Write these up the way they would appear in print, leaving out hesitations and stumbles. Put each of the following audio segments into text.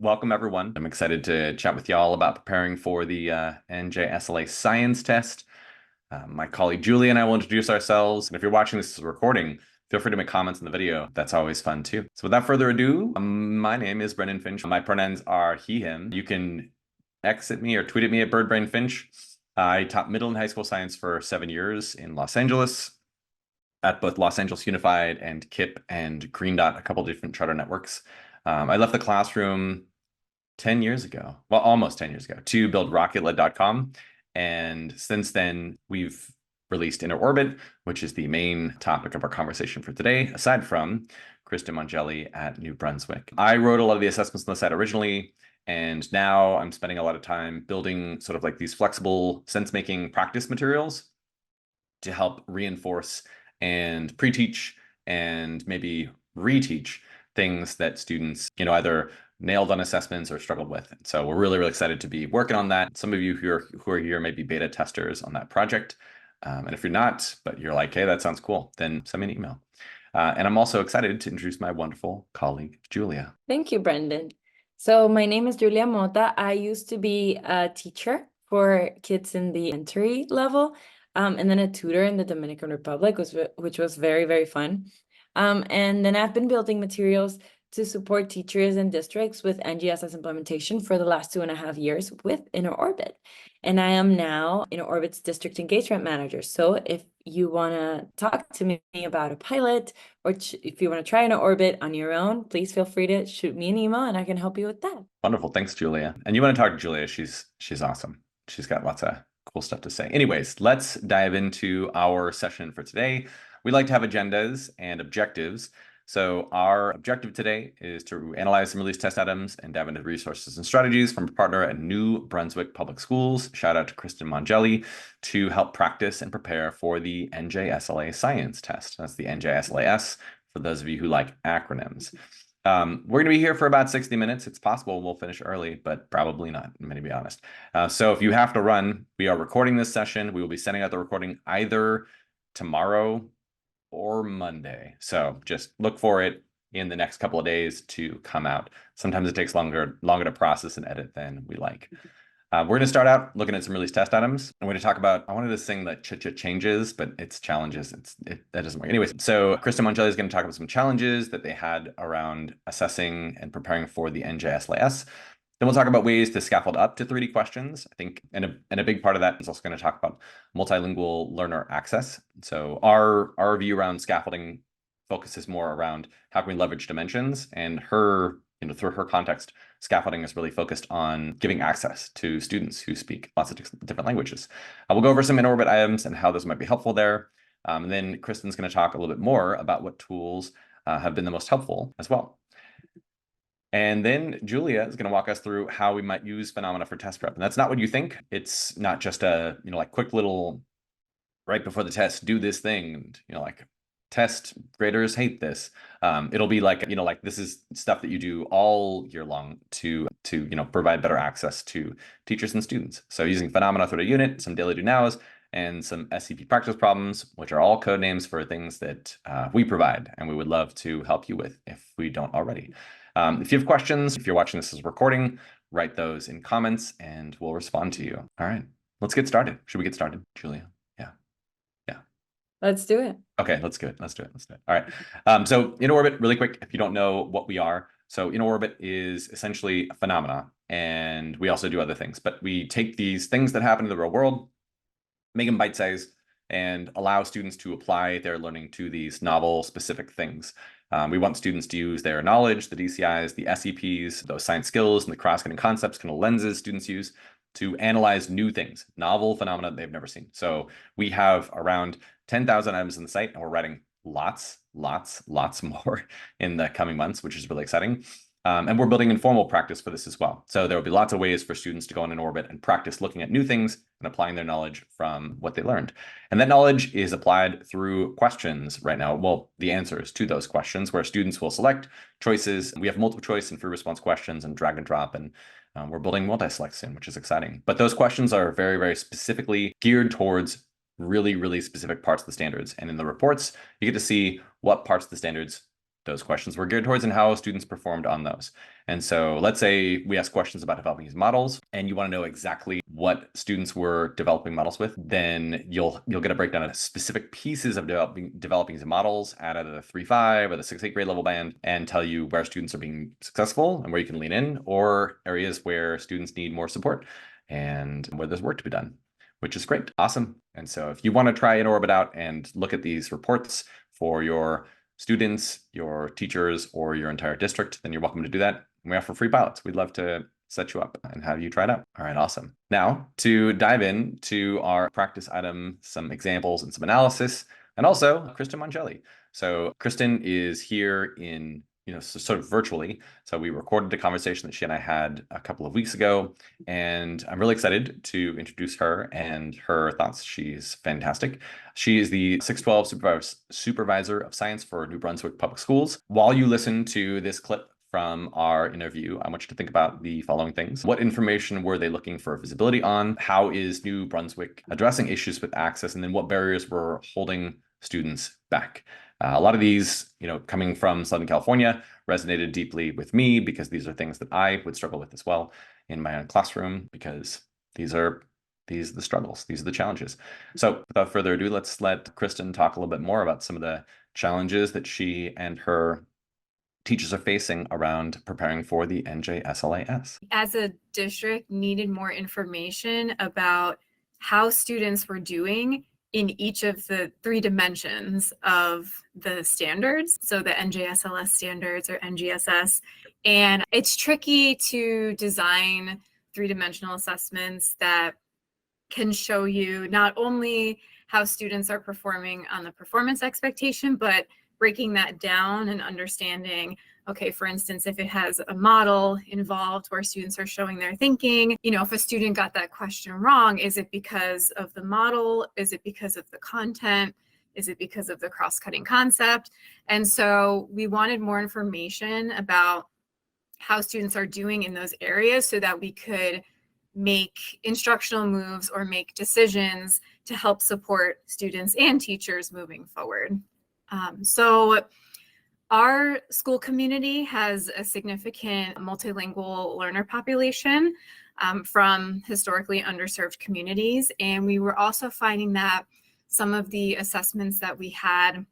welcome everyone. I'm excited to chat with y'all about preparing for the NJSLA-Science test. My colleague Julia and I will introduce ourselves. And if you're watching this as a recording, feel free to make comments in the video. That's always fun too. So without further ado, my name is Brendan Finch. My pronouns are he, him. You can exit me or tweet at me at BirdBrainFinch. I taught middle and high school science for 7 years in Los Angeles at both Los Angeles Unified and KIPP and Green Dot, a couple of different charter networks. I left the classroom 10 years ago, well, almost 10 years ago, to build RocketLed.com. And since then, we've released Inner Orbit, which is the main topic of our conversation for today, aside from Kristin Mongelli at New Brunswick. I wrote a lot of the assessments on the site originally, and now I'm spending a lot of time building sort of like these flexible sense-making practice materials to help reinforce and pre-teach and maybe reteach things that students, either nailed on assessments or struggled with. So we're really, really excited to be working on that. Some of you who are here may be beta testers on that project. And if you're not, but you're like, hey, that sounds cool, then send me an email. And I'm also excited to introduce my wonderful colleague, Julia. Thank you, Brendan. So my name is Julia Mota. I used to be a teacher for kids in the elementary level, and then a tutor in the Dominican Republic, which was very, very fun. And then I've been building materials to support teachers and districts with NGSS implementation for the last 2.5 years with Inner Orbit. And I am now Inner Orbit's district engagement manager. So if you want to talk to me about a pilot, or if you want to try Inner Orbit on your own, please feel free to shoot me an email and I can help you with that. Wonderful. Thanks, Julia. And you want to talk to Julia. She's awesome. She's got lots of cool stuff to say. Anyways, let's dive into our session for today. We like to have agendas and objectives. So our objective today is to analyze some release test items and dive into resources and strategies from a partner at New Brunswick Public Schools. Shout out to Kristin Mongelli to help practice and prepare for the NJSLA-Science test. That's the NJSLA-S for those of you who like acronyms. We're going to be here for about 60 minutes. It's possible we'll finish early, but probably not, I'm going to be honest. So if you have to run, we are recording this session. We will be sending out the recording either tomorrow or Monday. So just look for it in the next couple of days to come out. Sometimes it takes longer to process and edit than we like. We're going to start out looking at some release test items. I'm going to talk about, I wanted to sing that changes, but it's challenges. That doesn't work. Anyways, so Kristin Mongelli is going to talk about some challenges that they had around assessing and preparing for the NJSLA-S. Then we'll talk about ways to scaffold up to 3D questions. I think, and a big part of that is also going to talk about multilingual learner access. So our view around scaffolding focuses more around how can we leverage dimensions, and her, through her context, scaffolding is really focused on giving access to students who speak lots of different languages. We'll go over some Inner Orbit items and how those might be helpful there. And then Kristin's going to talk a little bit more about what tools have been the most helpful as well. And then Julia is going to walk us through how we might use phenomena for test prep. And that's not what you think. It's not just a, like quick little right before the test, do this thing. And, like test graders hate this. It'll be like, like this is stuff that you do all year long to provide better access to teachers and students. So using phenomena through a unit, some daily do nows, and some SCP practice problems, which are all code names for things that we provide and we would love to help you with if we don't already. If you have questions, if you're watching this as a recording, write those in comments and we'll respond to you. All right, let's get started. Should we get started, Julia? Yeah. Let's do it. Okay, let's do it. All right. So Inner Orbit, really quick, if you don't know what we are. So Inner Orbit is essentially a phenomena, and we also do other things. But we take these things that happen in the real world, make them bite-sized, and allow students to apply their learning to these novel specific things. We want students to use their knowledge, the DCIs, the SEPs, those science skills, and the cross-cutting concepts, kind of lenses students use to analyze new things, novel phenomena they've never seen. So we have around 10,000 items on the site, and we're writing lots more in the coming months, which is really exciting. And we're building informal practice for this as well. So there will be lots of ways for students to go on an orbit and practice looking at new things and applying their knowledge from what they learned. And that knowledge is applied through questions right now. Well, the answers to those questions where students will select choices. We have multiple choice and free response questions and drag and drop. And we're building multi-select soon, which is exciting. But those questions are very, very specifically geared towards really, really specific parts of the standards. And in the reports, you get to see what parts of the standards those questions were geared towards and how students performed on those. And so let's say we ask questions about developing these models and you want to know exactly what students were developing models with, then you'll get a breakdown of specific pieces of developing these models at either the 3-5 or the 6-8 grade level band and tell you where students are being successful and where you can lean in, or areas where students need more support and where there's work to be done, which is great. Awesome. And so if you want to try InterOrbit out and look at these reports for your students, your teachers, or your entire district, then you're welcome to do that. We offer free pilots. We'd love to set you up and have you try it out. All right, awesome. Now to dive into our practice item, some examples and some analysis, and also Kristin Mongelli. So Kristin is here in, sort of virtually. So we recorded a conversation that she and I had a couple of weeks ago, and I'm really excited to introduce her and her thoughts. She's fantastic. She is the 612 Supervisor of Science for New Brunswick Public Schools. While you listen to this clip from our interview, I want you to think about the following things. What information were they looking for visibility on? How is New Brunswick addressing issues with access? And then what barriers were holding students back? A lot of these, coming from Southern California, resonated deeply with me because these are things that I would struggle with as well in my own classroom, because these are the struggles, these are the challenges. So without further ado, let's let Kristin talk a little bit more about some of the challenges that she and her teachers are facing around preparing for the NJSLA-S. As a district, needed more information about how students were doing in each of the 3 dimensions of the standards, so the NJSLA standards or NGSS. And it's tricky to design 3-dimensional assessments that can show you not only how students are performing on the performance expectation, but breaking that down and understanding, okay, for instance, if it has a model involved where students are showing their thinking, if a student got that question wrong, is it because of the model? Is it because of the content? Is it because of the cross-cutting concept? And so we wanted more information about how students are doing in those areas so that we could make instructional moves or make decisions to help support students and teachers moving forward. So our school community has a significant multilingual learner population from historically underserved communities. And we were also finding that some of the assessments that we had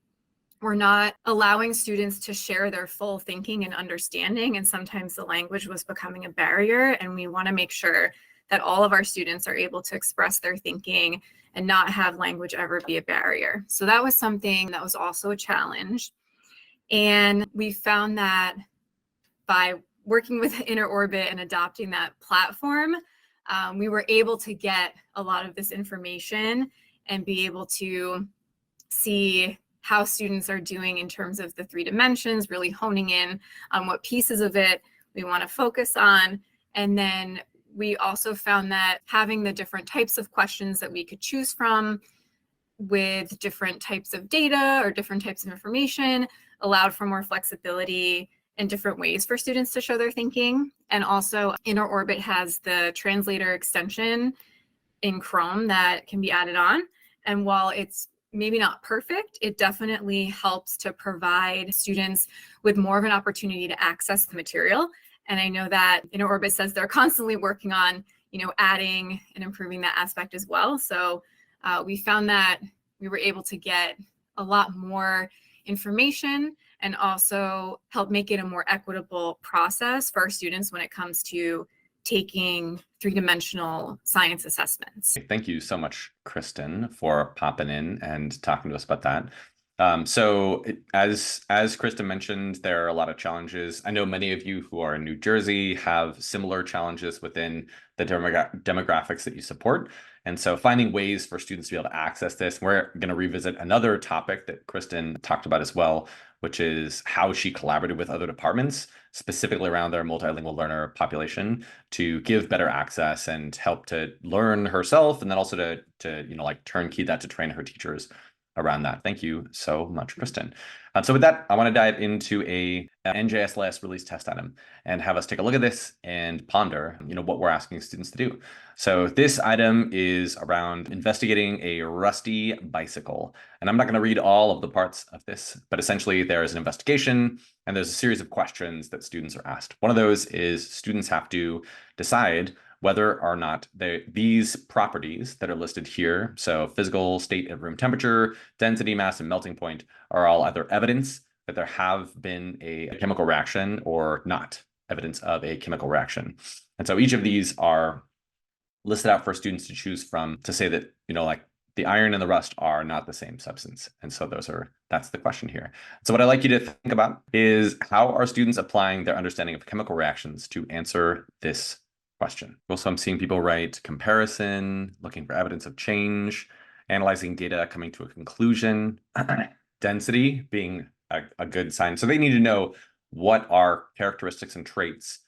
were not allowing students to share their full thinking and understanding. And sometimes the language was becoming a barrier. And we want to make sure that all of our students are able to express their thinking and not have language ever be a barrier. So that was something that was also a challenge. And we found that by working with InterOrbit and adopting that platform, we were able to get a lot of this information and be able to see how students are doing in terms of the 3 dimensions, really honing in on what pieces of it we want to focus on. And then we also found that having the different types of questions that we could choose from with different types of data or different types of information allowed for more flexibility and different ways for students to show their thinking. And also InterOrbit has the translator extension in Chrome that can be added on. And while it's maybe not perfect, it definitely helps to provide students with more of an opportunity to access the material. And I know that InterOrbit says they're constantly working on, adding and improving that aspect as well. So we found that we were able to get a lot more information and also help make it a more equitable process for our students when it comes to taking 3-dimensional science assessments. Thank you so much, Kristin, for popping in and talking to us about that. As Kristin mentioned, there are a lot of challenges. I know many of you who are in New Jersey have similar challenges within the demographics that you support. And so finding ways for students to be able to access this, we're going to revisit another topic that Kristin talked about as well, which is how she collaborated with other departments, specifically around their multilingual learner population, to give better access and help to learn herself, and then also to turnkey that to train her teachers around that. Thank you so much, Kristin. So with that, I want to dive into a NJSLA release test item and have us take a look at this and ponder, what we're asking students to do. So this item is around investigating a rusty bicycle. And I'm not going to read all of the parts of this, but essentially there is an investigation and there's a series of questions that students are asked. One of those is students have to decide whether or not these properties that are listed here, so physical state of room temperature, density, mass, and melting point, are all either evidence that there have been a chemical reaction or not evidence of a chemical reaction. And so each of these are listed out for students to choose from to say that, like the iron and the rust are not the same substance. And so that's the question here. So what I'd like you to think about is, how are students applying their understanding of chemical reactions to answer this question? Also, I'm seeing people write comparison, looking for evidence of change, analyzing data, coming to a conclusion, density being a good sign. So they need to know what are characteristics and traits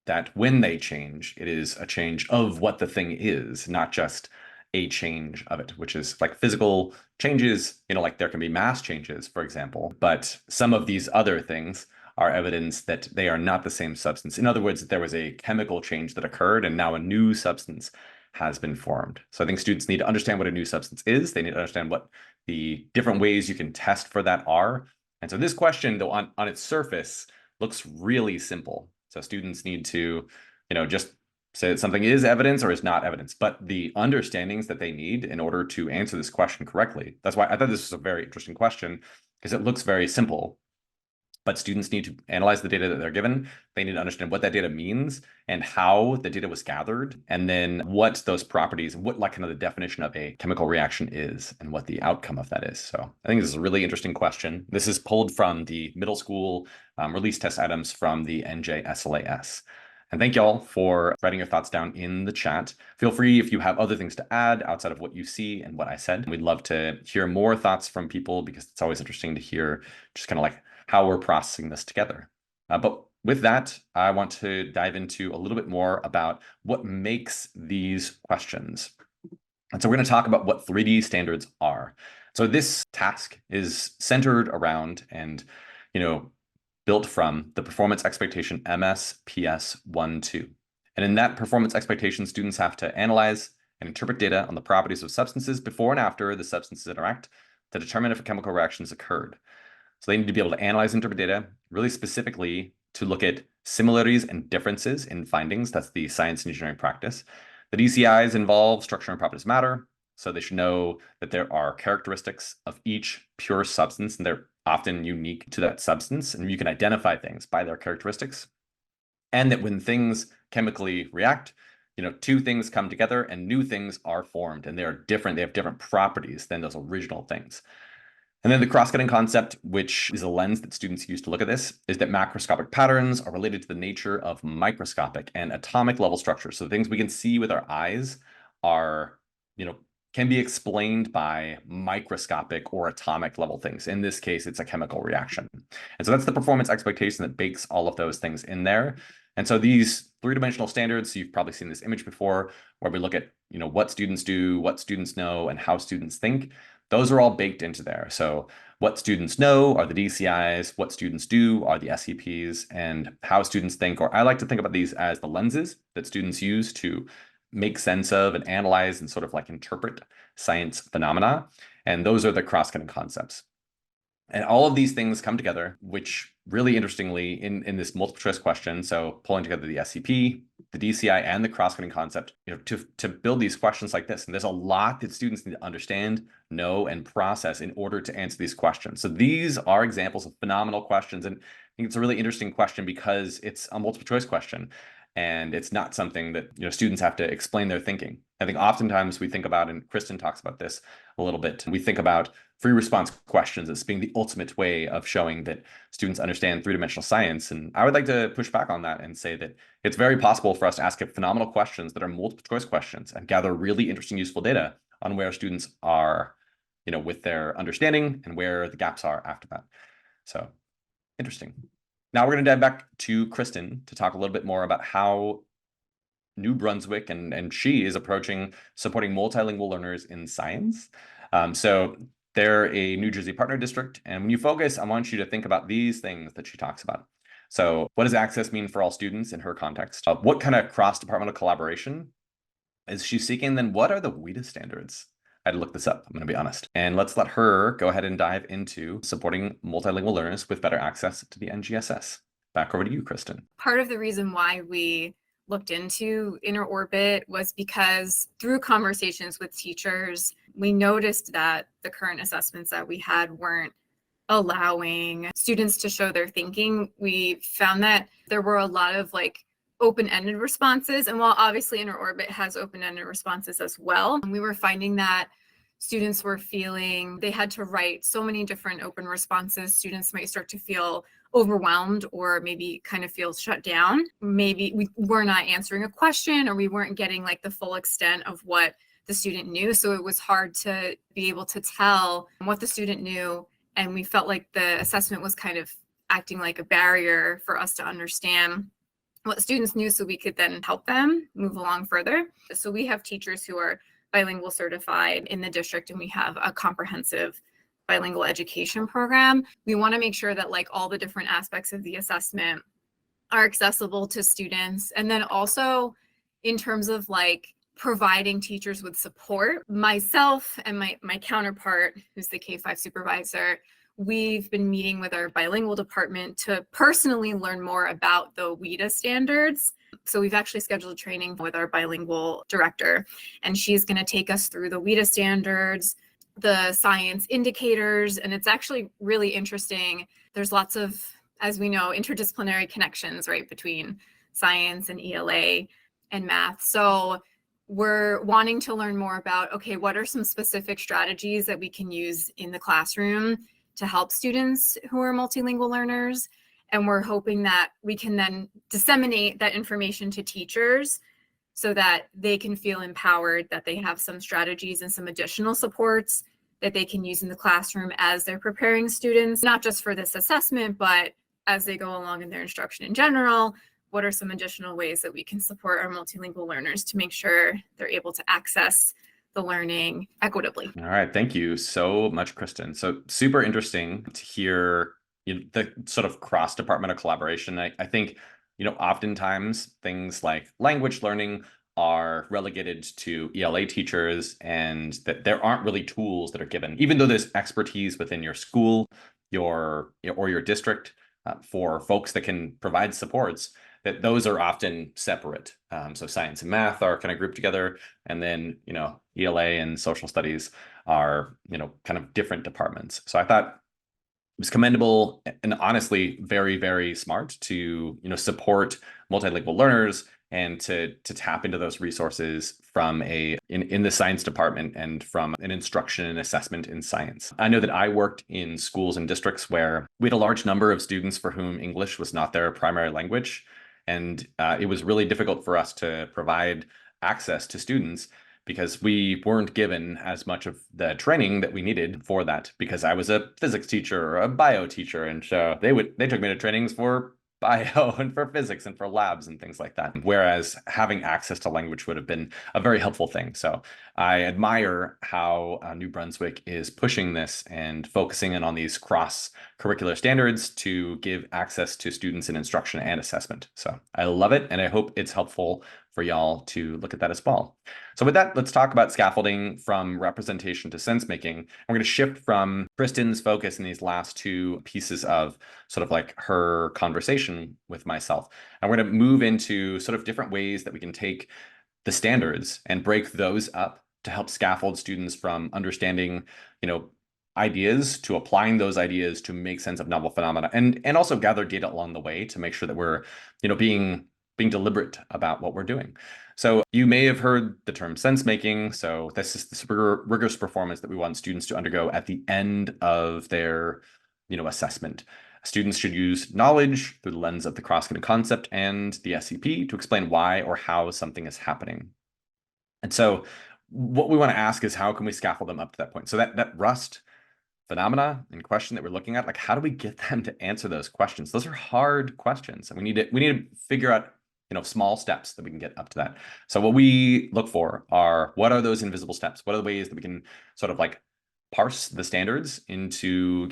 that when they change, it is a change of what the thing is, not just a change of it, which is like physical changes, like there can be mass changes, for example, but some of these other things are evidence that they are not the same substance. In other words, that there was a chemical change that occurred and now a new substance has been formed. So I think students need to understand what a new substance is. They need to understand what the different ways you can test for that are. And so this question, though, on its surface looks really simple. So students need to, just say that something is evidence or is not evidence, but the understandings that they need in order to answer this question correctly. That's why I thought this was a very interesting question, because it looks very simple. But students need to analyze the data that they're given. They need to understand what that data means and how the data was gathered, and then what those properties, what kind of the definition of a chemical reaction is and what the outcome of that is. So I think this is a really interesting question. This is pulled from the middle school release test items from the NJSLA-S. And thank y'all for writing your thoughts down in the chat. Feel free if you have other things to add outside of what you see and what I said. We'd love to hear more thoughts from people, because it's always interesting to hear just kind of like how we're processing this together. But with that, I want to dive into a little bit more about what makes these questions. And so we're going to talk about what 3D standards are. So this task is centered around and, built from the performance expectation MS-PS 1-2. And in that performance expectation, students have to analyze and interpret data on the properties of substances before and after the substances interact to determine if a chemical reaction has occurred. So they need to be able to analyze and interpret data really specifically to look at similarities and differences in findings. That's the science and engineering practice. The DCIs involve structure and properties of matter. So they should know that there are characteristics of each pure substance, and they're often unique to that substance, and you can identify things by their characteristics. And that when things chemically react, two things come together and new things are formed, and they're different. They have different properties than those original things. And then the cross-cutting concept, which is a lens that students use to look at this, is that macroscopic patterns are related to the nature of microscopic and atomic level structures. So the things we can see with our eyes are, can be explained by microscopic or atomic level things. In this case, it's a chemical reaction. And so that's the performance expectation that bakes all of those things in there. And so these three-dimensional standards, you've probably seen this image before, where we look at, what students do, what students know, and how students think. Those are all baked into there. So what students know are the DCIs, what students do are the SEPs, and how students think, or I like to think about these as the lenses that students use to make sense of and analyze and sort of like interpret science phenomena. And those are the cross-cutting concepts. And all of these things come together, which really interestingly in this multiple choice question, so pulling together the SEP, the DCI, and the cross-cutting concept, to build these questions like this. And there's a lot that students need to understand, know, and process in order to answer these questions. So these are examples of phenomenal questions. And I think it's a really interesting question because it's a multiple choice question. And it's not something that students have to explain their thinking. I think oftentimes we think about, and Kristin talks about this a little bit, we think about free response questions as being the ultimate way of showing that students understand three-dimensional science. And I would like to push back on that and say that it's very possible for us to ask phenomenal questions that are multiple choice questions and gather really interesting, useful data on where students are, with their understanding and where the gaps are after that. So interesting. Now we're going to dive back to Kristin to talk a little bit more about how New Brunswick and she is approaching supporting multilingual learners in science. So They're a New Jersey partner district. And when you focus, I want you to think about these things that she talks about. So what does access mean for all students in her context? What kind of cross-departmental collaboration is she seeking? Then what are the WIDA standards? I had to look this up, I'm going to be honest. And let's let her go ahead and dive into supporting multilingual learners with better access to the NGSS. Back over to you, Kristin. Part of the reason why we looked into Inner Orbit was because through conversations with teachers, we noticed that the current assessments that we had weren't allowing students to show their thinking. We found that there were a lot of open-ended responses. And while obviously Inner Orbit has open-ended responses as well, we were finding that students were feeling they had to write so many different open responses. Students might start to feel overwhelmed or maybe kind of feel shut down. Maybe we were not answering a question or we weren't getting the full extent of what the student knew. So it was hard to be able to tell what the student knew. And we felt like the assessment was kind of acting like a barrier for us to understand what students knew so we could then help them move along further. So we have teachers who are bilingual certified in the district, and we have a comprehensive bilingual education program. We want to make sure that all the different aspects of the assessment are accessible to students. And then also in terms of providing teachers with support, myself and my counterpart, who's the K-5 supervisor, we've been meeting with our bilingual department to personally learn more about the WIDA standards. So we've actually scheduled a training with our bilingual director, and she's going to take us through the WIDA standards, the science indicators, and it's actually really interesting. There's lots of, as we know, interdisciplinary connections, right, between science and ELA and math. So we're wanting to learn more about, okay, what are some specific strategies that we can use in the classroom to help students who are multilingual learners? And we're hoping that we can then disseminate that information to teachers so that they can feel empowered, that they have some strategies and some additional supports that they can use in the classroom as they're preparing students, not just for this assessment, but as they go along in their instruction in general. What are some additional ways that we can support our multilingual learners to make sure they're able to access the learning equitably? All right, thank you so much, Kristin. So super interesting to hear the sort of cross-departmental collaboration. I think, oftentimes things like language learning are relegated to ELA teachers, and that there aren't really tools that are given, even though there's expertise within your school, or your district for folks that can provide supports, that those are often separate. So science and math are kind of grouped together, and then, ELA and social studies are, kind of different departments. So I thought it was commendable and honestly very, very smart to, support multilingual learners and to tap into those resources from in the science department and from an instruction and assessment in science. I know that I worked in schools and districts where we had a large number of students for whom English was not their primary language. And it was really difficult for us to provide access to students because we weren't given as much of the training that we needed for that, because I was a physics teacher or a bio teacher. And so they took me to trainings for bio and for physics and for labs and things like that. Whereas having access to language would have been a very helpful thing. So I admire how New Brunswick is pushing this and focusing in on these cross-curricular standards to give access to students in instruction and assessment. So I love it, and I hope it's helpful for y'all to look at that as well. So with that, let's talk about scaffolding from representation to sense making. We're going to shift from Kristin's focus in these last two pieces of sort of her conversation with myself. And we're going to move into sort of different ways that we can take the standards and break those up to help scaffold students from understanding, ideas to applying those ideas to make sense of novel phenomena, and also gather data along the way to make sure that we're, being deliberate about what we're doing. So you may have heard the term sense making. So this is this rigorous performance that we want students to undergo at the end of their, assessment. Students should use knowledge through the lens of the cross-cutting concept and the SCP to explain why or how something is happening. And so what we want to ask is, how can we scaffold them up to that point? So that rust phenomena and question that we're looking at, how do we get them to answer those questions? Those are hard questions, and we need to figure out small steps that we can get up to that. So what we look for are, what are those invisible steps? What are the ways that we can sort of parse the standards into,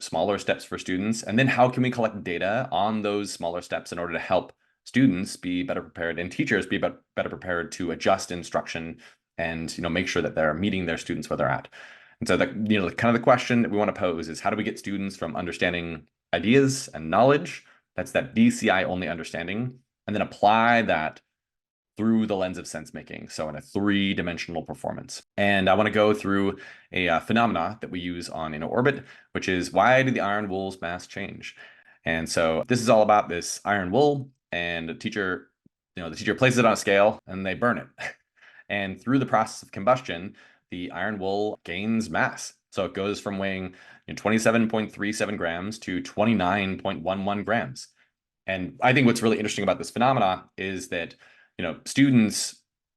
smaller steps for students, and then how can we collect data on those smaller steps in order to help students be better prepared and teachers be better prepared to adjust instruction and make sure that they're meeting their students where they're at. And so kind of the question that we want to pose is, how do we get students from understanding ideas and knowledge, that's that DCI only understanding, and then apply that through the lens of sense making, so in a three-dimensional performance. And I want to go through a phenomena that we use on orbit, which is, why did the iron wool's mass change? And so this is all about this iron wool, and the teacher places it on a scale and they burn it. And through the process of combustion, the iron wool gains mass. So it goes from weighing 27.37 grams to 29.11 grams. And I think what's really interesting about this phenomena is that students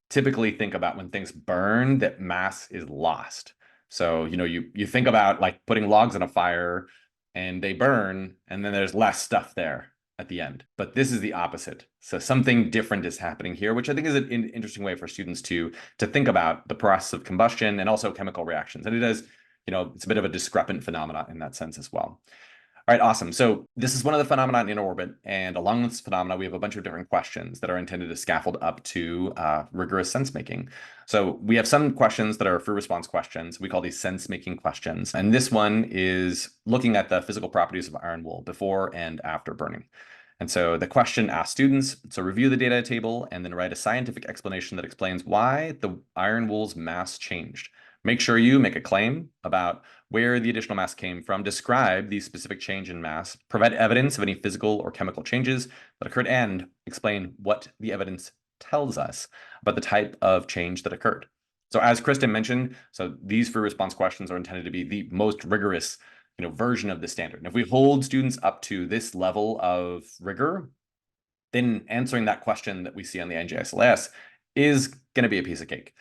typically think about when things burn that mass is lost. So, you think about like putting logs on a fire and they burn and then there's less stuff there at the end. But this is the opposite. So something different is happening here, which I think is an interesting way for students to think about the process of combustion and also chemical reactions. And it is, it's a bit of a discrepant phenomena in that sense as well. All right, awesome. So this is one of the phenomena in orbit, and along with this phenomena, we have a bunch of different questions that are intended to scaffold up to rigorous sense making. So we have some questions that are free response questions. We call these sense making questions. And this one is looking at the physical properties of iron wool before and after burning. And so the question asks students, so review the data table and then write a scientific explanation that explains why the iron wool's mass changed. Make sure you make a claim about where the additional mass came from, describe the specific change in mass, provide evidence of any physical or chemical changes that occurred, and explain what the evidence tells us about the type of change that occurred. So as Kristin mentioned, so these free response questions are intended to be the most rigorous version of the standard. And if we hold students up to this level of rigor, then answering that question that we see on the NJSLA-S is going to be a piece of cake.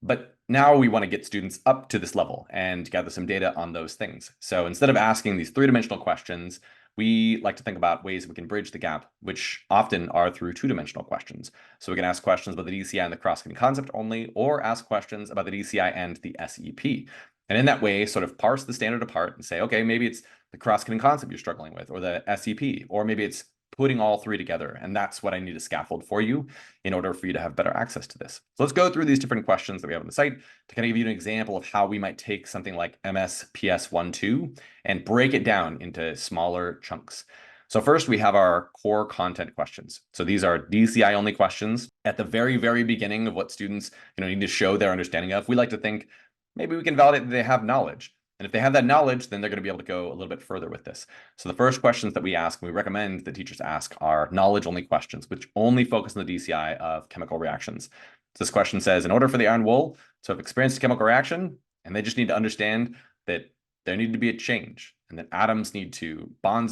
But now we want to get students up to this level and gather some data on those things. So instead of asking these three-dimensional questions, we like to think about ways we can bridge the gap, which often are through two-dimensional questions. So we can ask questions about the DCI and the cross-cutting concept only, or ask questions about the DCI and the SEP. And in that way, sort of parse the standard apart and say, okay, maybe it's the cross-cutting concept you're struggling with, or the SEP, or maybe it's putting all three together. And that's what I need to scaffold for you in order for you to have better access to this. So let's go through these different questions that we have on the site to kind of give you an example of how we might take something like MSPS 1-2 and break it down into smaller chunks. So first we have our core content questions. So these are DCI only questions at the very, very beginning of what students need to show their understanding of. We like to think maybe we can validate that they have knowledge. And if they have that knowledge, then they're going to be able to go a little bit further with this. So the first questions that we ask, and we recommend that teachers ask, are knowledge-only questions, which only focus on the DCI of chemical reactions. So this question says, in order for the iron wool to have experienced a chemical reaction, and they just need to understand that there need to be a change, and that bonds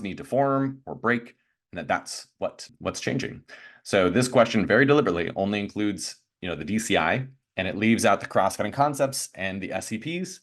need to form or break, and that's what's changing. So this question very deliberately only includes the DCI, and it leaves out the cross-cutting concepts and the SEPs.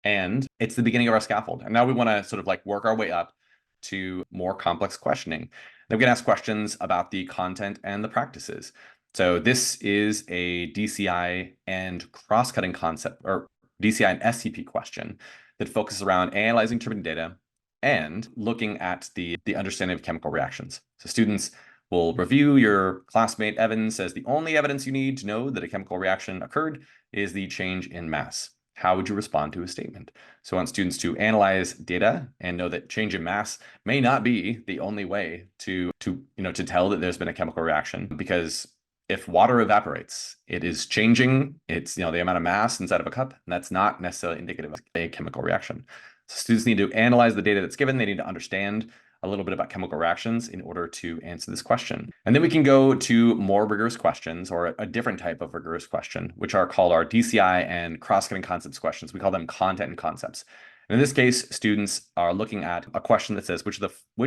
And it's the beginning of our scaffold. And now we want to sort of like work our way up to more complex questioning. Then we can ask questions about the content and the practices. So this is a DCI and cross-cutting concept, or DCI and SCP question that focuses around analyzing turbine data and looking at the understanding of chemical reactions. So students will review your classmate Evan says the only evidence you need to know that a chemical reaction occurred is the change in mass. How would you respond to a statement? So I want students to analyze data and know that change in mass may not be the only way to tell that there's been a chemical reaction, because if water evaporates, it is changing. It's the amount of mass inside of a cup, and that's not necessarily indicative of a chemical reaction. So students need to analyze the data that's given. They need to understand a little bit about chemical reactions in order to answer this question. And then we can go to more rigorous questions, or a different type of rigorous question, which are called our DCI and cross-cutting concepts questions. We call them content and concepts. And in this case, students are looking at a question that says, which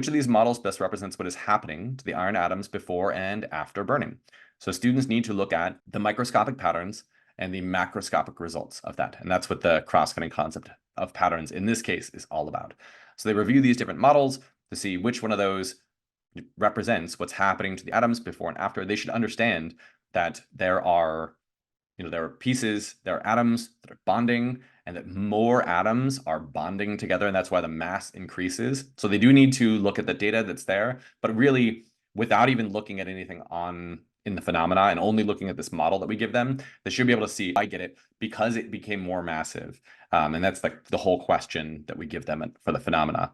of these models best represents what is happening to the iron atoms before and after burning? So students need to look at the microscopic patterns and the macroscopic results of that. And that's what the cross-cutting concept of patterns in this case is all about. So they review these different models to see which one of those represents what's happening to the atoms before and after. They should understand that there are there are pieces, there are atoms that are bonding, and that more atoms are bonding together, and that's why the mass increases. So they do need to look at the data that's there, but really, without even looking at anything in the phenomena and only looking at this model that we give them, they should be able to see, I get it, because it became more massive. And that's like the whole question that we give them for the phenomena.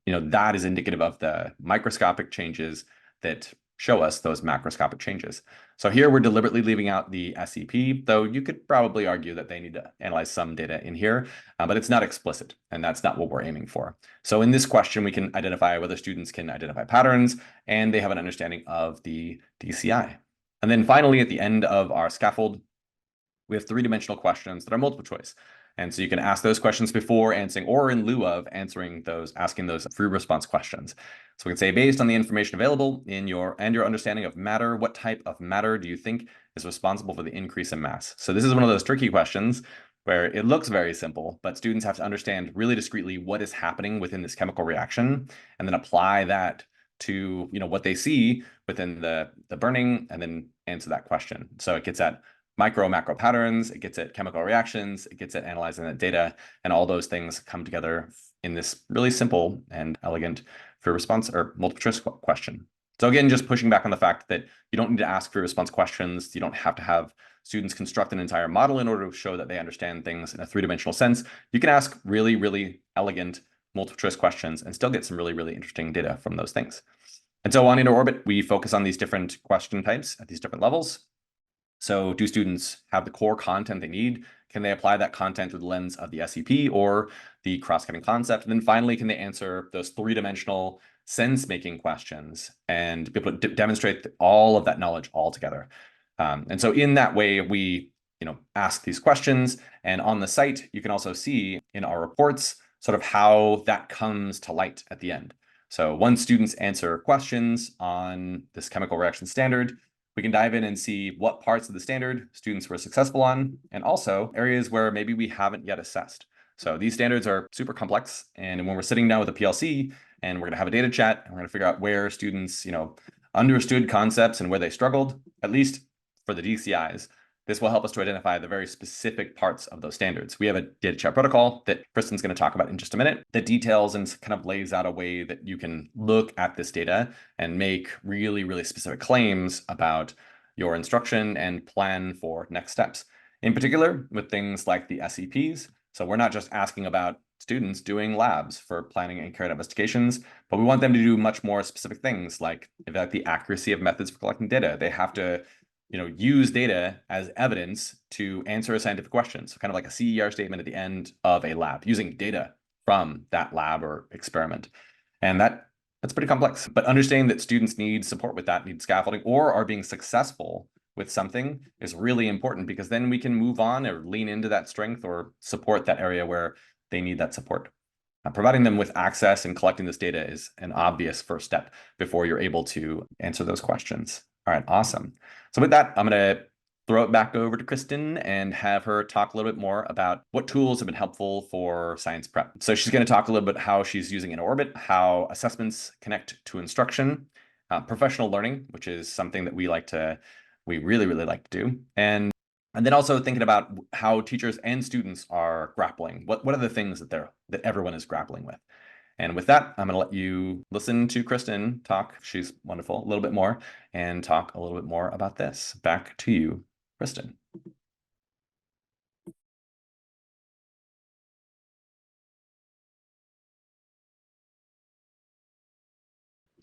That is indicative of the microscopic changes that show us those macroscopic changes. So here we're deliberately leaving out the SEP, though you could probably argue that they need to analyze some data in here, but it's not explicit, and that's not what we're aiming for. So in this question, we can identify whether students can identify patterns, and they have an understanding of the DCI. And then finally, at the end of our scaffold, we have three-dimensional questions that are multiple choice. And so you can ask those questions before answering or in lieu of asking those free response questions. So we can say, based on the information available in your understanding of matter, what type of matter do you think is responsible for the increase in mass? So this is one of those tricky questions where it looks very simple, but students have to understand really discreetly what is happening within this chemical reaction and then apply that to what they see within the burning and then answer that question. So it gets at macro patterns, it gets at chemical reactions, it gets at analyzing that data, and all those things come together in this really simple and elegant free response or multiple choice question. So again, just pushing back on the fact that you don't need to ask free response questions. You don't have to have students construct an entire model in order to show that they understand things in a three-dimensional sense. You can ask really, really elegant multiple choice questions and still get some really, really interesting data from those things. And so on Inner Orbit, we focus on these different question types at these different levels. So do students have the core content they need? Can they apply that content through the lens of the SEP or the cross-cutting concept? And then finally, can they answer those three-dimensional sense-making questions and be able to demonstrate all of that knowledge all together? And so in that way, we ask these questions. And on the site, you can also see in our reports sort of how that comes to light at the end. So once students answer questions on this chemical reaction standard, we can dive in and see what parts of the standard students were successful on, and also areas where maybe we haven't yet assessed. So these standards are super complex, and when we're sitting down with a PLC and we're going to have a data chat, and we're going to figure out where students, understood concepts and where they struggled, at least for the DCIs, this will help us to identify the very specific parts of those standards. We have a data chat protocol that Kristin's going to talk about in just a minute that details and kind of lays out a way that you can look at this data and make really, really specific claims about your instruction and plan for next steps. In particular, with things like the SEPs. So we're not just asking about students doing labs for planning and carried out investigations, but we want them to do much more specific things like the accuracy of methods for collecting data. They have to use data as evidence to answer a scientific question. So kind of like a CER statement at the end of a lab, using data from that lab or experiment. And that's pretty complex. But understanding that students need support with that, need scaffolding, or are being successful with something is really important, because then we can move on or lean into that strength or support that area where they need that support. Providing them with access and collecting this data is an obvious first step before you're able to answer those questions. All right, awesome. So with that, I'm going to throw it back over to Kristin and have her talk a little bit more about what tools have been helpful for science prep. So she's going to talk a little bit how she's using Inner Orbit, how assessments connect to instruction, professional learning, which is something that we really, really like to do. And then also thinking about how teachers and students are grappling. What are the things that everyone is grappling with? And with that, I'm going to let you listen to Kristin talk. She's wonderful, a little bit more, and talk a little bit more about this. Back to you, Kristin.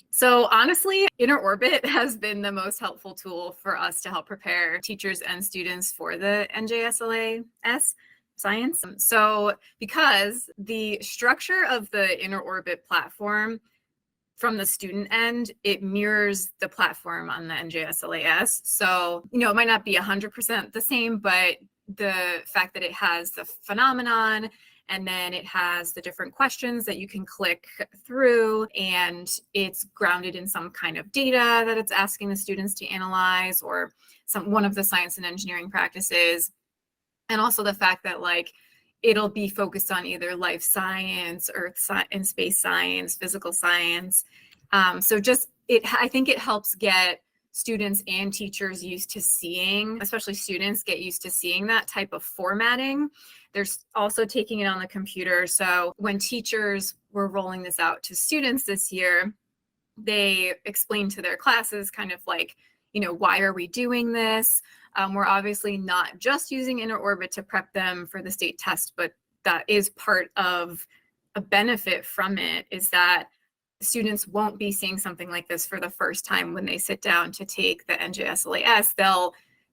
So honestly, Inner Orbit has been the most helpful tool for us to help prepare teachers and students for the NJSLA-Science. So because the structure of the Inner Orbit platform from the student end, it mirrors the platform on the NJSLA-S. So, it might not be 100% the same, but the fact that it has the phenomenon, and then it has the different questions that you can click through, and it's grounded in some kind of data that it's asking the students to analyze, or one of the science and engineering practices. And also the fact that it'll be focused on either life science, earth and space science, physical science. So I think it helps get students and teachers used to seeing, especially students get used to seeing that type of formatting. There's also taking it on the computer. So when teachers were rolling this out to students this year, they explained to their classes kind of like, why are we doing this? We're obviously not just using inner orbit to prep them for the state test, but that is part of a benefit from it, is that students won't be seeing something like this for the first time when they sit down to take the NJSLA-S.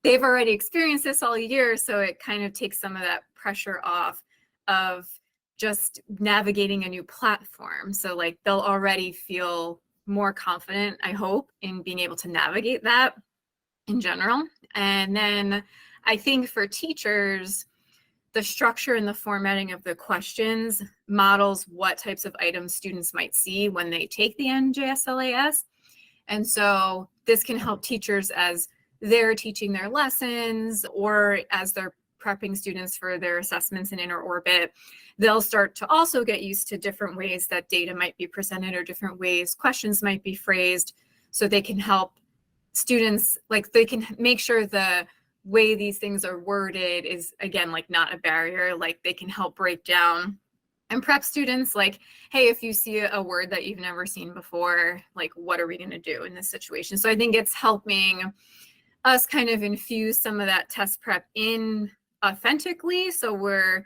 They've already experienced this all year, so it kind of takes some of that pressure off of just navigating a new platform. So like they'll already feel more confident, I hope, in being able to navigate that in general. And then I think for teachers, the structure and the formatting of the questions models what types of items students might see when they take the NJSLA-S. And so this can help teachers as they're teaching their lessons or as they're prepping students for their assessments in inner orbit. They'll start to also get used to different ways that data might be presented or different ways questions might be phrased, so they can help students, like they can make sure the way these things are worded is, again, like not a barrier. Like they can help break down and prep students like, hey, if you see a word that you've never seen before, like what are we going to do in this situation? So I think it's helping us kind of infuse some of that test prep in authentically. So we're,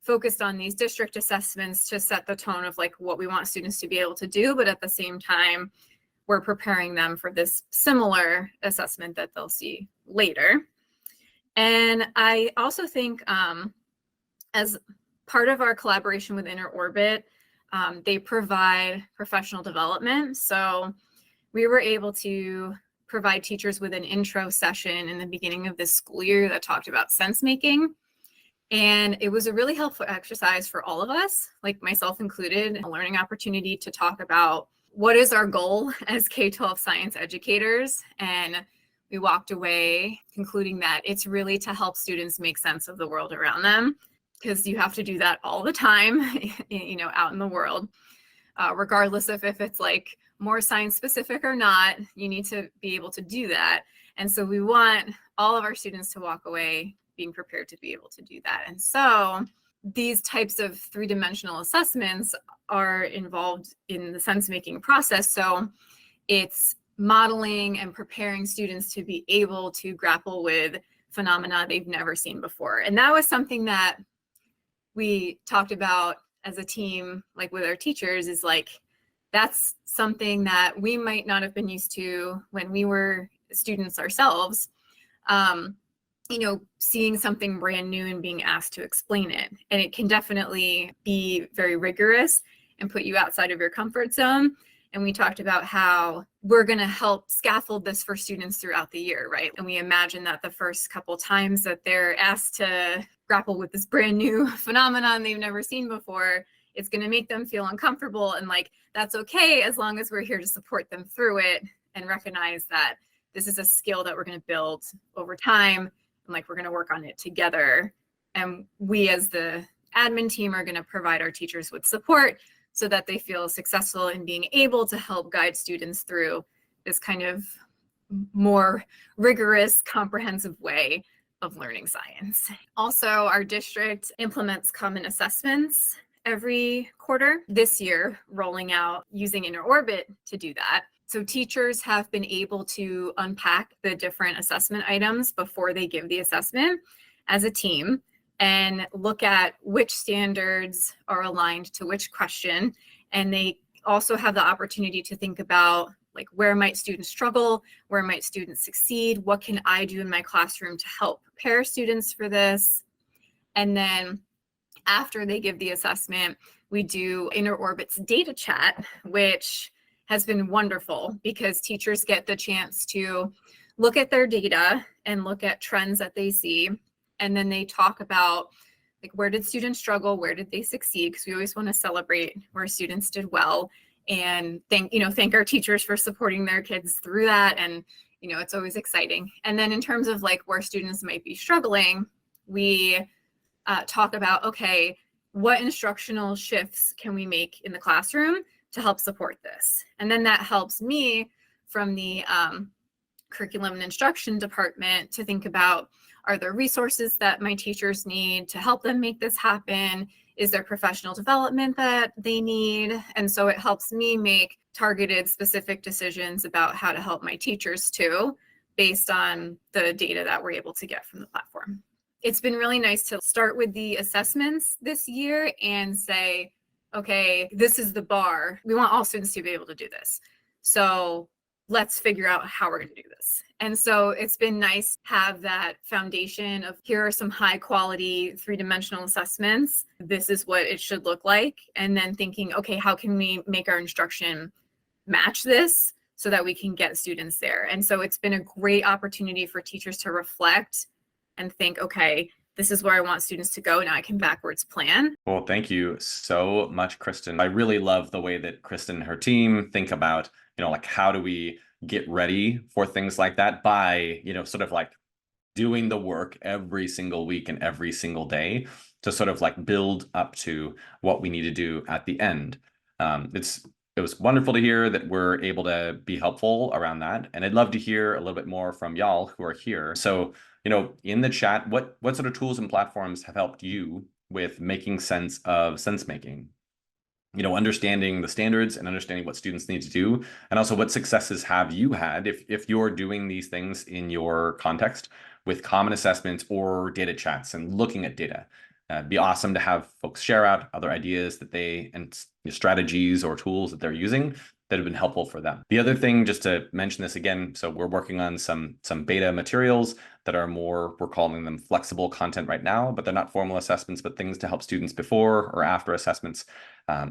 focused on these district assessments to set the tone of like what we want students to be able to do, but at the same time, we're preparing them for this similar assessment that they'll see later. And I also think as part of our collaboration with Inner Orbit, they provide professional development. So we were able to provide teachers with an intro session in the beginning of this school year that talked about sense making. And it was a really helpful exercise for all of us, like myself included, a learning opportunity to talk about what is our goal as K-12 science educators. And we walked away concluding that it's really to help students make sense of the world around them, because you have to do that all the time, out in the world, regardless of if it's like more science specific or not, you need to be able to do that. And so we want all of our students to walk away being prepared to be able to do that. And so these types of three-dimensional assessments are involved in the sense-making process. So it's modeling and preparing students to be able to grapple with phenomena they've never seen before. And that was something that we talked about as a team, like with our teachers, is like, that's something that we might not have been used to when we were students ourselves. Seeing something brand new and being asked to explain it. And it can definitely be very rigorous and put you outside of your comfort zone. And we talked about how we're going to help scaffold this for students throughout the year, right? And we imagine that the first couple times that they're asked to grapple with this brand new phenomenon they've never seen before, it's going to make them feel uncomfortable. And like, that's okay, as long as we're here to support them through it and recognize that this is a skill that we're going to build over time. And like, we're going to work on it together. And we as the admin team are going to provide our teachers with support so that they feel successful in being able to help guide students through this kind of more rigorous, comprehensive way of learning science. Also, our district implements common assessments every quarter. This year, rolling out using Inner Orbit to do that. So teachers have been able to unpack the different assessment items before they give the assessment as a team and look at which standards are aligned to which question. And they also have the opportunity to think about like, where might students struggle? Where might students succeed? What can I do in my classroom to help prepare students for this? And then after they give the assessment, we do Inner Orbit's data chat, which has been wonderful because teachers get the chance to look at their data and look at trends that they see. And then they talk about like, where did students struggle? Where did they succeed? Because we always want to celebrate where students did well and thank our teachers for supporting their kids through that. And, it's always exciting. And then in terms of like where students might be struggling, we talk about, okay, what instructional shifts can we make in the classroom to help support this? And then that helps me from the curriculum and instruction department to think about, are there resources that my teachers need to help them make this happen? Is there professional development that they need? And so it helps me make targeted, specific decisions about how to help my teachers too, based on the data that we're able to get from the platform. It's been really nice to start with the assessments this year and say, okay, this is the bar. We want all students to be able to do this. So let's figure out how we're going to do this. And so it's been nice to have that foundation of, here are some high quality 3-dimensional assessments. This is what it should look like. And then thinking, okay, how can we make our instruction match this so that we can get students there? And so it's been a great opportunity for teachers to reflect and think, okay, this is where I want students to go. Now I can backwards plan. Well, thank you so much, Kristin. I really love the way that Kristin and her team think about, like, how do we get ready for things like that by, sort of like doing the work every single week and every single day to sort of like build up to what we need to do at the end. It was wonderful to hear that we're able to be helpful around that. And I'd love to hear a little bit more from y'all who are here. So, in the chat, what sort of tools and platforms have helped you with making sense of sense making? Understanding the standards and understanding what students need to do, and also what successes have you had if you're doing these things in your context with common assessments or data chats and looking at data. It'd be awesome to have folks share out other ideas that and strategies or tools that they're using that have been helpful for them. The other thing, just to mention this again, so we're working on some beta materials that are more, we're calling them flexible content right now, but they're not formal assessments, but things to help students before or after assessments.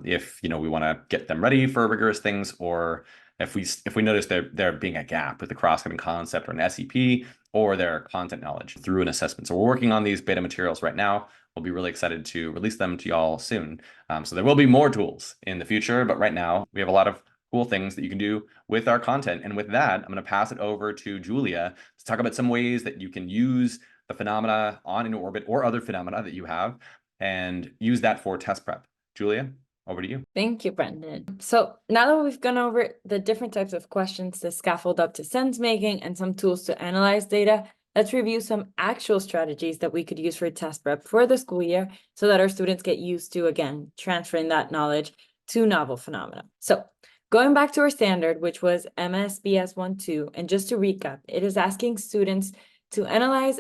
If we want to get them ready for rigorous things, or if we notice there being a gap with the cross-cutting concept or an SEP or their content knowledge through an assessment. So we're working on these beta materials right now. We'll be really excited to release them to y'all soon. So there will be more tools in the future, but right now we have a lot of cool things that you can do with our content. And with that, I'm going to pass it over to Julia to talk about some ways that you can use the phenomena on in orbit or other phenomena that you have and use that for test prep. Julia, over to you. Thank you, Brendan. So now that we've gone over the different types of questions to scaffold up to sense making and some tools to analyze data, let's review some actual strategies that we could use for test prep for the school year so that our students get used to, again, transferring that knowledge to novel phenomena. So going back to our standard, which was MSBS 1-2, and just to recap, it is asking students to analyze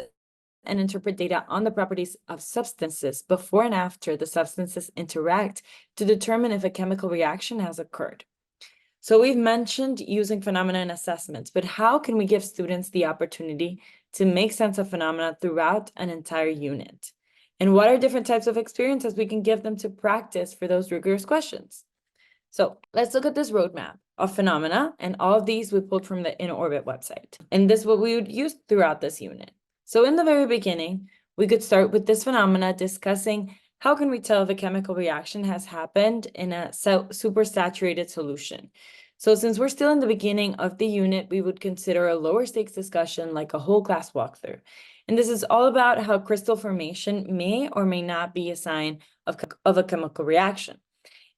and interpret data on the properties of substances before and after the substances interact to determine if a chemical reaction has occurred. So we've mentioned using phenomena in assessments, but how can we give students the opportunity to make sense of phenomena throughout an entire unit? And what are different types of experiences we can give them to practice for those rigorous questions? So let's look at this roadmap of phenomena, and all of these we pulled from the In Orbit website. And this is what we would use throughout this unit. So in the very beginning, we could start with this phenomena discussing how can we tell if a chemical reaction has happened in a supersaturated solution. So since we're still in the beginning of the unit, we would consider a lower stakes discussion like a whole class walkthrough. And this is all about how crystal formation may or may not be a sign of a chemical reaction.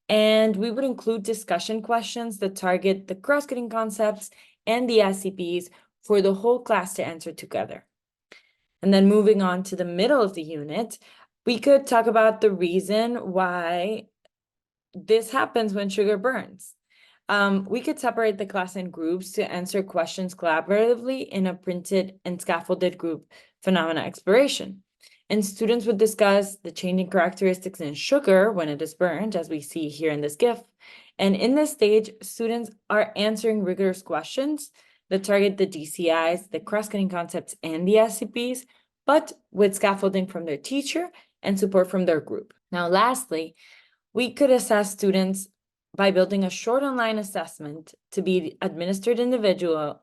And we would include discussion questions that target the cross-cutting concepts and the SCPs for the whole class to answer together. And then moving on to the middle of the unit, we could talk about the reason why this happens when sugar burns. We could separate the class in groups to answer questions collaboratively in a printed and scaffolded group phenomena exploration. And students would discuss the changing characteristics in sugar when it is burned, as we see here in this GIF. And in this stage, students are answering rigorous questions that target the DCIs, the cross-cutting concepts, and the SCPs, but with scaffolding from their teacher and support from their group. Now, lastly, we could assess students by building a short online assessment to be administered individually,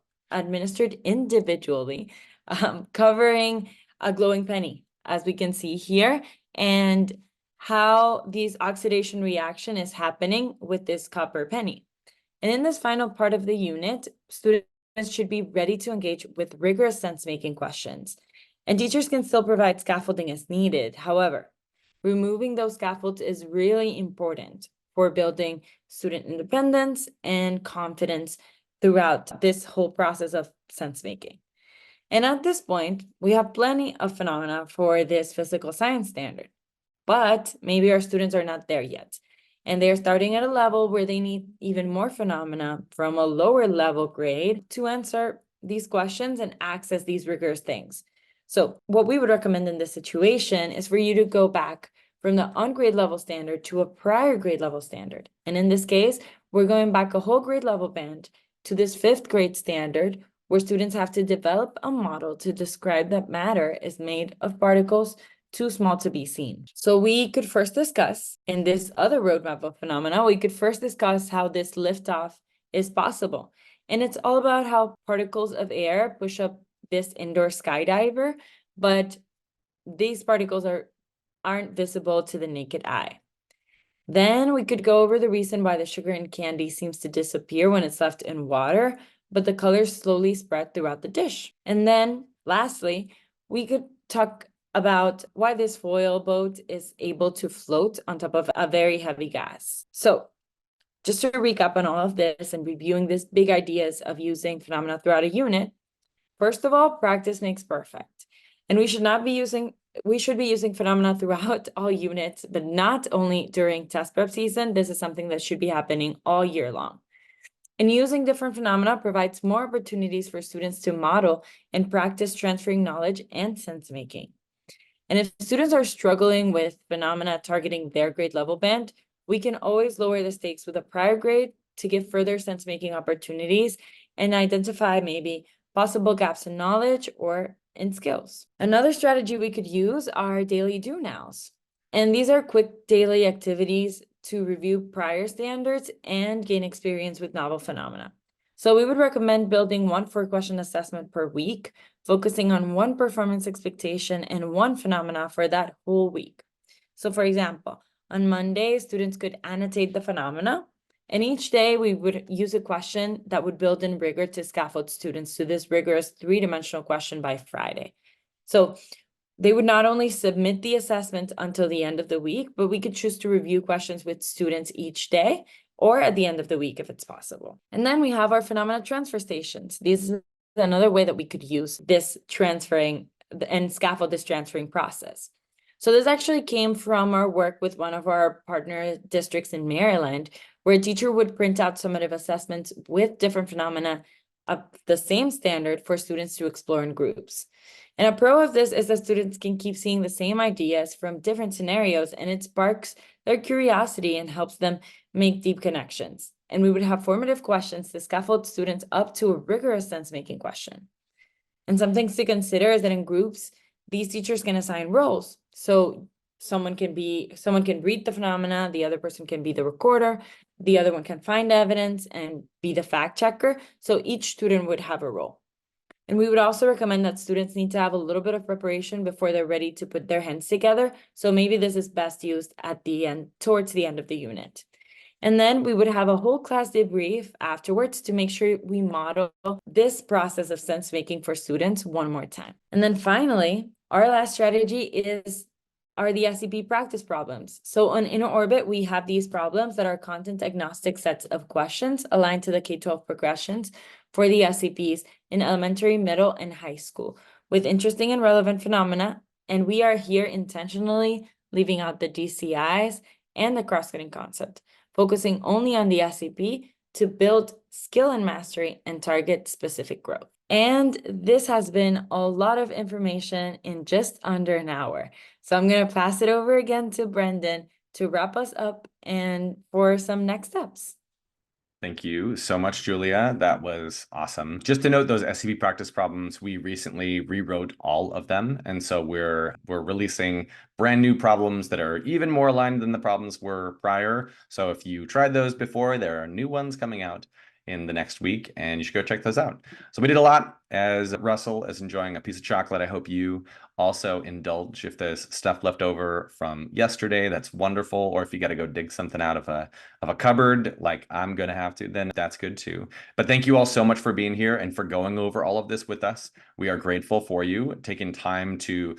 covering a glowing penny, as we can see here, and how this oxidation reaction is happening with this copper penny. And in this final part of the unit, students should be ready to engage with rigorous sense-making questions. And teachers can still provide scaffolding as needed. However, removing those scaffolds is really important for building student independence and confidence throughout this whole process of sense making. And at this point, we have plenty of phenomena for this physical science standard, but maybe our students are not there yet. And they're starting at a level where they need even more phenomena from a lower level grade to answer these questions and access these rigorous things. So what we would recommend in this situation is for you to go back from the on-grade level standard to a prior grade level standard. And in this case, we're going back a whole grade level band to this 5th grade standard, where students have to develop a model to describe that matter is made of particles too small to be seen. So we could first discuss, in this other roadmap of phenomena, we could first discuss how this liftoff is possible. And it's all about how particles of air push up this indoor skydiver, but these particles aren't visible to the naked eye. Then we could go over the reason why the sugar in candy seems to disappear when it's left in water, but the colors slowly spread throughout the dish. And then lastly, we could talk about why this foil boat is able to float on top of a very heavy gas. So just to recap on all of this and reviewing these big ideas of using phenomena throughout a unit, first of all, practice makes perfect. And we should be using phenomena throughout all units, but not only during test prep season. This is something that should be happening all year long. And using different phenomena provides more opportunities for students to model and practice transferring knowledge and sense making. And if students are struggling with phenomena targeting their grade level band, we can always lower the stakes with a prior grade to give further sense making opportunities and identify maybe possible gaps in knowledge or in skills. Another strategy we could use are daily do nows. And these are quick daily activities to review prior standards and gain experience with novel phenomena. So we would recommend building 1 4-question assessment per week, focusing on 1 performance expectation and 1 phenomena for that whole week. So for example, on Monday, students could annotate the phenomena, and each day we would use a question that would build in rigor to scaffold students to this rigorous 3-dimensional question by Friday. So they would not only submit the assessment until the end of the week, but we could choose to review questions with students each day or at the end of the week if it's possible. And then we have our phenomena transfer stations. This is another way that we could use this transferring and scaffold this transferring process. So this actually came from our work with one of our partner districts in Maryland, where a teacher would print out summative assessments with different phenomena of the same standard for students to explore in groups. And a pro of this is that students can keep seeing the same ideas from different scenarios, and it sparks their curiosity and helps them make deep connections. And we would have formative questions to scaffold students up to a rigorous sense-making question. And some things to consider is that in groups, these teachers can assign roles. So someone can read the phenomena, the other person can be the recorder, the other one can find evidence and be the fact checker. So each student would have a role. And we would also recommend that students need to have a little bit of preparation before they're ready to put their hands together. So maybe this is best used at the end, towards the end of the unit. And then we would have a whole class debrief afterwards to make sure we model this process of sense making for students one more time. And then finally, our last strategy are the SCP practice problems. So on Inner Orbit, we have these problems that are content agnostic sets of questions aligned to the K-12 progressions for the SCPs in elementary, middle, and high school with interesting and relevant phenomena. And we are here intentionally leaving out the DCIs and the cross-cutting concept, focusing only on the SCP to build skill and mastery and target specific growth. And this has been a lot of information in just under an hour. So I'm going to pass it over again to Brendan to wrap us up and for some next steps. Thank you so much, Julia. That was awesome. Just to note, those SCP practice problems, we recently rewrote all of them. And so we're releasing brand new problems that are even more aligned than the problems were prior. So if you tried those before, there are new ones coming out in the next week, and you should go check those out. So we did a lot. As Russell is enjoying a piece of chocolate, I hope you also indulge. If there's stuff left over from yesterday, that's wonderful. Or if you got to go dig something out of a cupboard, like I'm going to have to, then that's good too. But thank you all so much for being here and for going over all of this with us. We are grateful for you taking time to,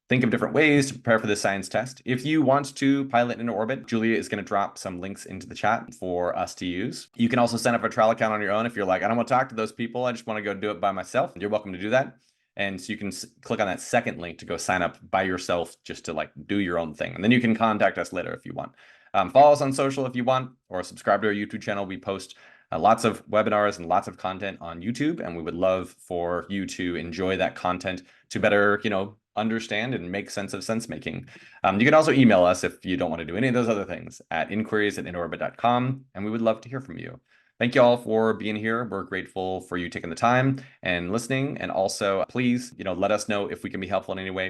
think of different ways to prepare for the science test. If you want to pilot into orbit, Julia is going to drop some links into the chat for us to use. You can also sign up a trial account on your own if you're like, I don't want to talk to those people. I just want to go do it by myself. You're welcome to do that. And so you can click on that second link to go sign up by yourself just to like do your own thing. And then you can contact us later if you want. Follow us on social if you want, or subscribe to our YouTube channel. We post lots of webinars and lots of content on YouTube, and we would love for you to enjoy that content to better, understand and make sense of sense making. You can also email us if you don't want to do any of those other things at inquiries@inorbit.com, and we would love to hear from you. Thank you all for being here. We're grateful for you taking the time and listening. And also, please, let us know if we can be helpful in any way.